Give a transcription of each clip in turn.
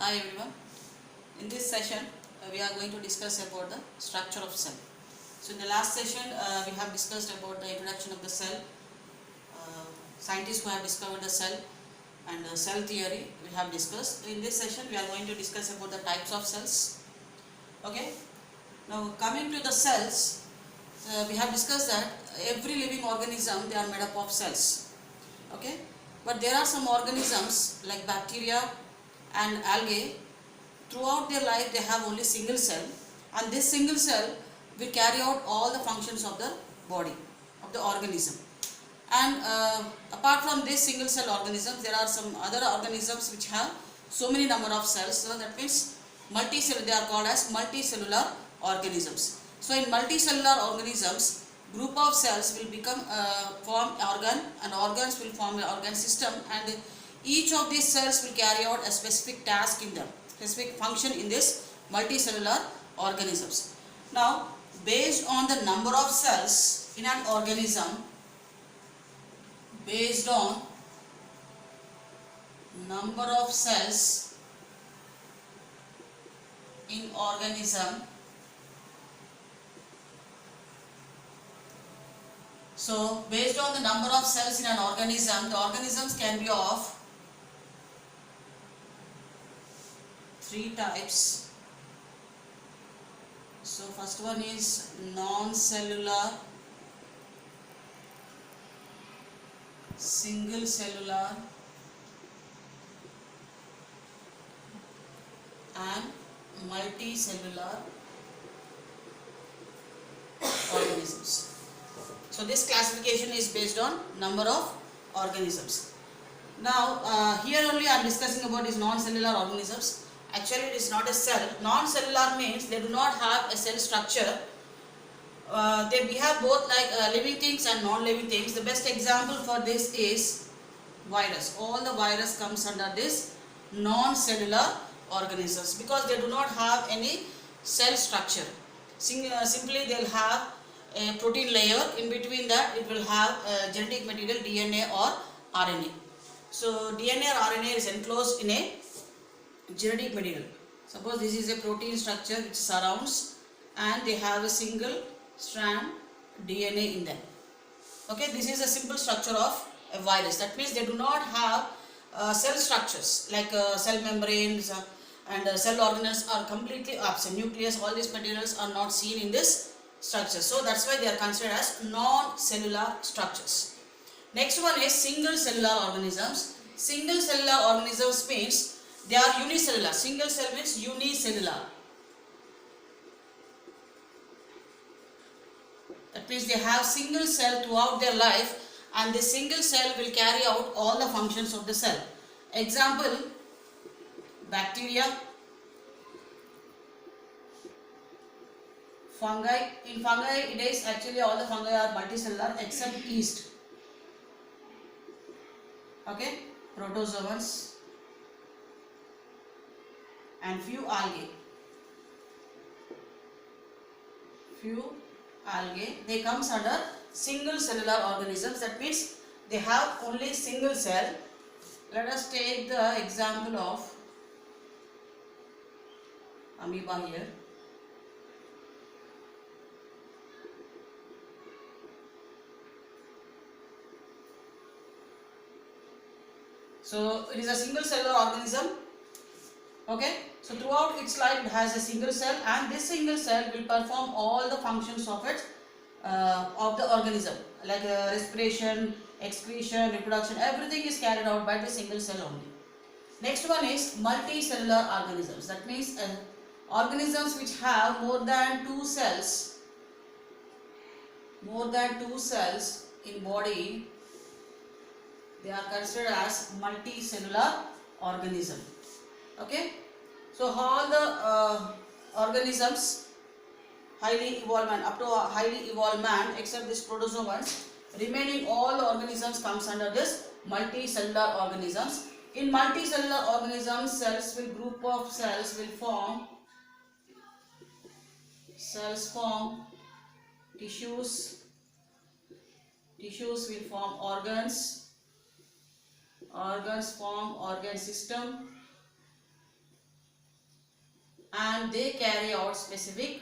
Hi everyone. In this session, we are going to discuss about the structure of cell. So in the last session, we have discussed about the introduction of the cell, scientists who have discovered the cell, and the cell theory we have discussed. In this session, we are going to discuss about the types of cells. Okay. Now coming to the cells, we have discussed that every living organism, they are made up of cells. Okay. But there are some organisms like bacteria and algae. Throughout their life they have only single cell, and this single cell will carry out all the functions of the body, of the organism. And apart from this single cell organisms, there are some other organisms which have so many number of cells. So that means multicellular, they are called as multicellular organisms. So in multicellular organisms, group of cells will become form organ, and organs will form an organ system, and each of these cells will carry out a specific task in them, specific function in this multicellular organisms. Now, based on the number of cells in an organism, based on number of cells in organism, so based on the number of cells in an organism, the organisms can be of three types. So first one is non-cellular, single cellular, and multicellular organisms. So this classification is based on number of organisms. Now here only I am discussing about these non-cellular organisms. Actually it is not a cell. Non-cellular means they do not have a cell structure. They behave both like living things and non-living things. The best example for this is virus. All the virus comes under this non-cellular organisms because they do not have any cell structure. Simply they will have a protein layer. In between that it will have genetic material, DNA or RNA. So DNA or RNA is enclosed in a genetic material. Suppose this is a protein structure which surrounds, and they have a single strand DNA in them. Okay, this is a simple structure of a virus. That means they do not have cell structures like cell membranes and cell organelles are completely absent. Nucleus, all these materials are not seen in this structure. So that's why they are considered as non-cellular structures. Next one is single cellular organisms. Single cellular organisms means they are unicellular. Single cell means unicellular. That means they have single cell throughout their life, and this single cell will carry out all the functions of the cell. Example, bacteria, fungi. In fungi it is actually all the fungi are multicellular except yeast. Okay, protozoans and few algae. They comes under single cellular organisms. That means they have only single cell. Let us take the example of amoeba here. So it is a single cellular organism. Okay, so throughout its life it has a single cell, and this single cell will perform all the functions of it of the organism, like respiration, excretion, reproduction. Everything is carried out by the single cell only. Next one is multicellular organisms. That means organisms which have more than two cells in body, they are considered as multicellular organism. Okay, so all the organisms highly evolved man, up to a highly evolved man except this protozoans, remaining all the organisms comes under this multicellular organisms. In multicellular organisms, group of cells will form tissues will form organs form organ system, and they carry out specific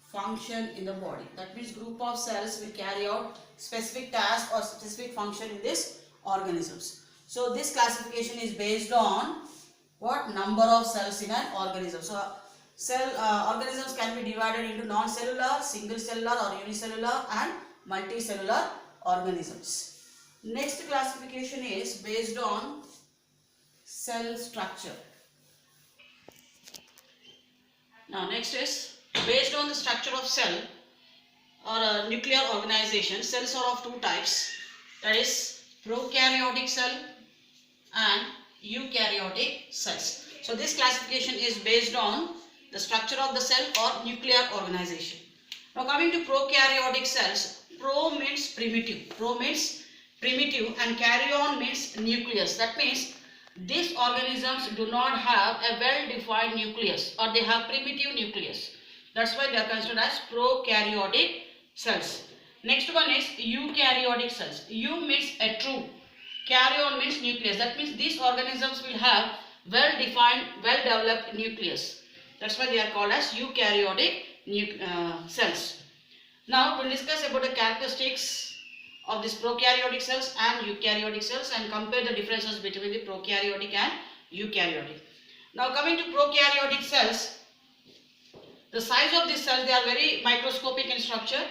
function in the body. That means group of cells will carry out specific task or specific function in this organisms. So this classification is based on what? Number of cells in an organism. So organisms can be divided into non-cellular, single cellular or unicellular and multicellular organisms. Next classification is based on cell structure. Now next is based on the structure of cell or a nuclear organization. Cells are of two types, that is prokaryotic cell and eukaryotic cells. So this classification is based on the structure of the cell or nuclear organization. Now coming to prokaryotic cells, pro means primitive. Pro means primitive and karyon means nucleus. That means these organisms do not have a well-defined nucleus or they have primitive nucleus. That's why they are considered as prokaryotic cells. Next one is eukaryotic cells. Eu means a true. Karyon means nucleus. That means these organisms will have well-defined, well-developed nucleus. That's why they are called as eukaryotic cells. Now we'll discuss about the characteristics of these prokaryotic cells and eukaryotic cells and compare the differences between the prokaryotic and eukaryotic. Now coming to prokaryotic cells, the size of these cells, they are very microscopic in structure.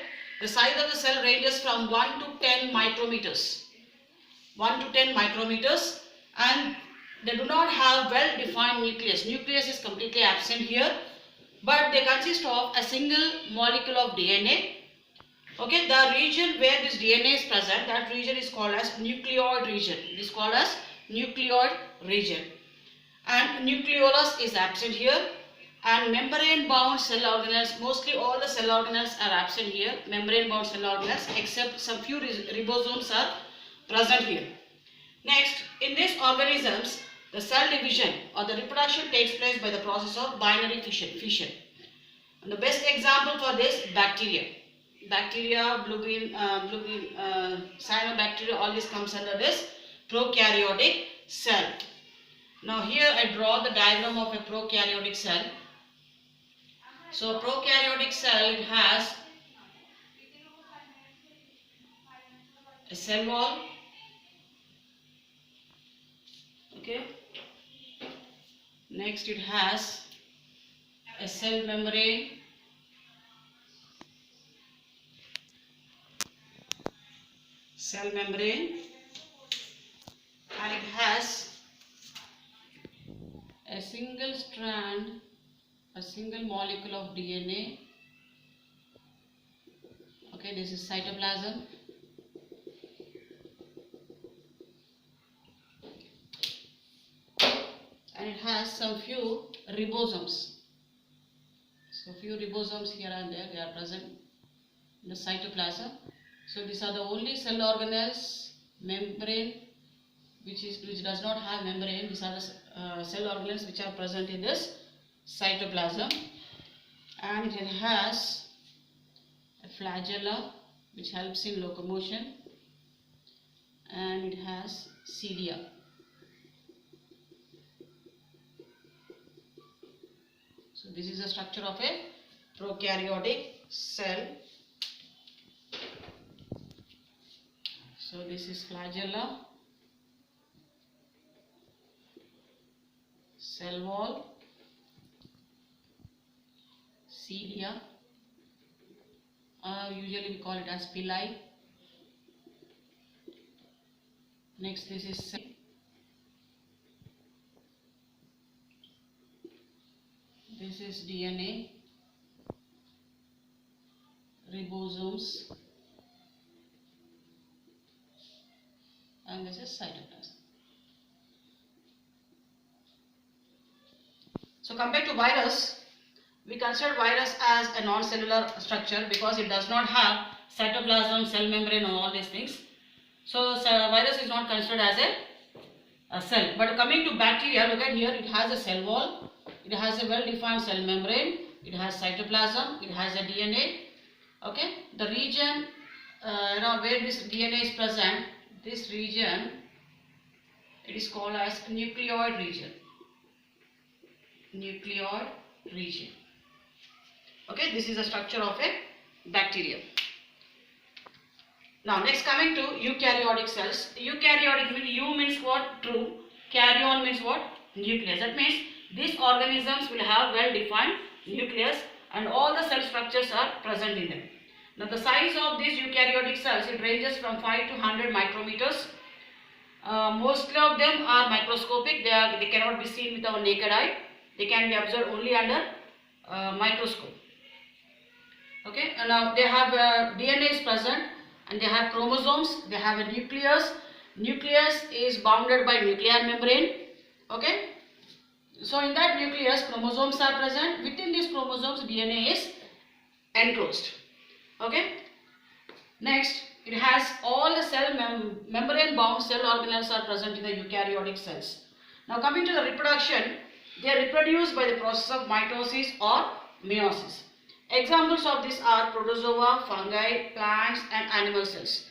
The size of the cell ranges from 1 to 10 micrometers. 1 to 10 micrometers, and they do not have well-defined nucleus. Nucleus is completely absent here, but they consist of a single molecule of DNA. Okay, the region where this DNA is present, that region is called as nucleoid region. It is called as nucleoid region. And nucleolus is absent here. And membrane bound cell organelles, mostly all the cell organelles are absent here. Membrane bound cell organelles, except some few ribosomes are present here. Next, in these organisms, the cell division or the reproduction takes place by the process of binary fission. And the best example for this, bacteria. Bacteria, blue green, cyanobacteria, all this comes under this prokaryotic cell. Now here I draw the diagram of a prokaryotic cell. So prokaryotic cell, it has a cell wall. Okay. Next it has a cell membrane. Cell membrane, and it has a single strand, a single molecule of DNA. Okay, this is cytoplasm. And it has some few ribosomes. So few ribosomes here and there, they are present in the cytoplasm. So these are the only cell organelles, membrane, which does not have membrane. These are the cell organelles which are present in this cytoplasm. And it has a flagella which helps in locomotion, and it has cilia. So this is the structure of a prokaryotic cell. So this is flagella, cell wall, cilia, usually we call it as pili. Next, this is cell. This is DNA, ribosomes, and this is cytoplasm. So compared to virus, we consider virus as a non-cellular structure because it does not have cytoplasm, cell membrane, and all these things. So virus is not considered as a cell. But coming to bacteria, look at here, it has a cell wall, it has a well-defined cell membrane, it has cytoplasm, it has a DNA. Okay, the region where this DNA is present, this region, it is called as nucleoid region. Nucleoid region. Okay, this is the structure of a bacterium. Now next coming to eukaryotic cells. Eukaryotic means U means what? True. Karyon means what? Nucleus. That means these organisms will have well defined nucleus and all the cell structures are present in them. Now the size of these eukaryotic cells, it ranges from 5 to 100 micrometers. Most of them are microscopic. They cannot be seen with our naked eye. They can be observed only under microscope. Okay, and now they have DNA is present and they have chromosomes. They have a nucleus. Nucleus is bounded by nuclear membrane. Okay, so in that nucleus chromosomes are present. Within these chromosomes DNA is enclosed. Okay, next it has all the cell membrane bound cell organelles are present in the eukaryotic cells. Now coming to the reproduction, they are reproduced by the process of mitosis or meiosis. Examples of this are protozoa, fungi, plants and animal cells.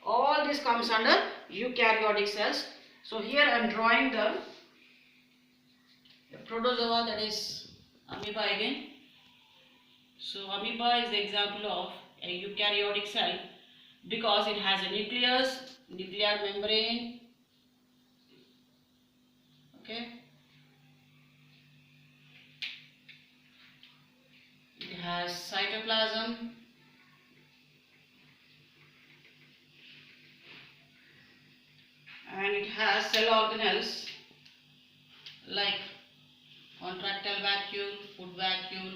All this comes under eukaryotic cells. So here I am drawing the protozoa, that is amoeba again. So amoeba is the example of a eukaryotic cell because it has a nucleus, nuclear membrane. Okay. It has cytoplasm, and it has cell organelles like contractile vacuole, food vacuole.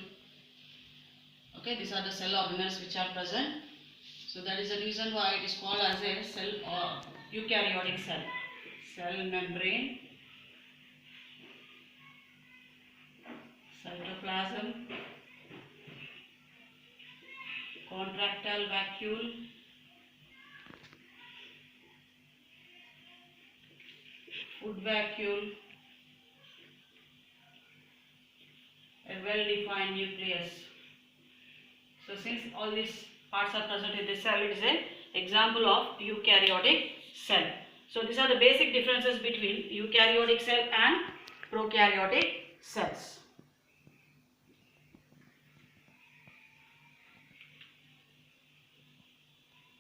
Okay, these are the cell organelles which are present. So that is the reason why it is called as a cell or eukaryotic cell. Cell membrane, cytoplasm, contractile vacuole, food vacuole, a well-defined nucleus. So since all these parts are present in the cell, it is an example of eukaryotic cell. So these are the basic differences between eukaryotic cell and prokaryotic cells.